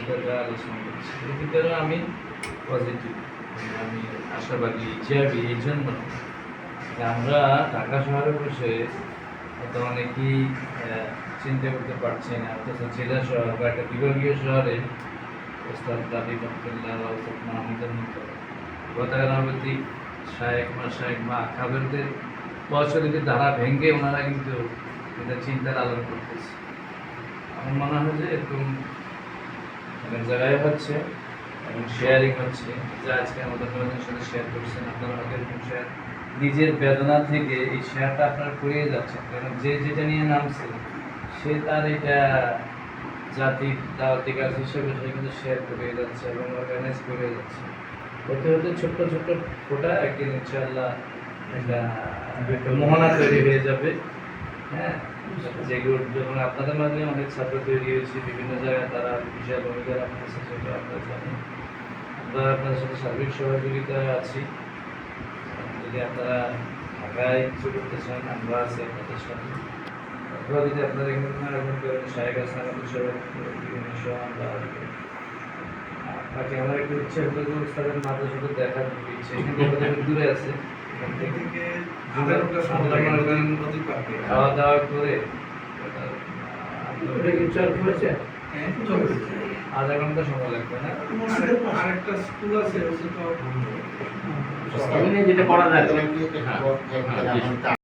বিষয়টা আলোচনা করছি। এই ভিতরে আমি পজিটিভ, আমি আশাবাদী, ইচ্ছাবাদী এই জন্য যে আমরা ঢাকা শহরে বসে হয়তো অনেকেই চিন্তা করতে পারছি না, অথচ জেলা শহর বা একটা বিভাগীয় শহরে ওস্তাদ দাবি রহমতুল্লাহ ওস্তাদ মাহমুদের মতো গতানুগতিক শায়েখ মা আকাবেরদের প্রচলিত ধারা ভেঙে ওনারা কিন্তু এটা চিন্তার আলোর করতেছে। আমার মনে হয় যে এরকম অনেক জায়গায় হচ্ছে এবং শেয়ারিং হচ্ছে, যে আজকে আমাদের নজনের সাথে শেয়ার করছেন, আপনারা হয়তো এরকম শেয়ার নিজের বেদনা থেকে এই শেয়ারটা আপনার করিয়ে যাচ্ছেন, কারণ যে যেটা নিয়ে নামছে সে তার এটা জাতির দাওয়াতি কাজ হিসেবে সে কিন্তু শেয়ার করে যাচ্ছে এবং অর্গানাইজ করে যাচ্ছে। হতে হতে ছোট্ট ছোট্ট ফোটা একদিন ইনশাআল্লাহ একটা মোহনা তৈরি হয়ে যাবে। হ্যাঁ, যেগুলো যখন আপনাদের মাধ্যমে অনেক ছাত্র তৈরি হয়েছে বিভিন্ন জায়গায়, তারা বিশাল ভূমিকা রাখতেছে, সেটা আপনারা জানেন। আমরা আপনাদের সাথে সার্বিক সহযোগিতায় আছি। যদি আপনারা ঢাকায় কিছু করতে চান, আমরা আছি আপনাদের সাথে। অথবা যদি আপনারা এখানে এরকম করেন, শায়েখ আসলাম আমাদের সবাই বিভিন্ন সহ আমরা বাকি আমার একটু ইচ্ছে হতো যে উস্তাদের মাথার সাথে দেখার ইচ্ছে, কিন্তু দূরে আছে। খাওয়া দাওয়া করে আধা ঘন্টা সময় লাগবে না? আরেকটা স্কুল আছে যেটা করা যায়।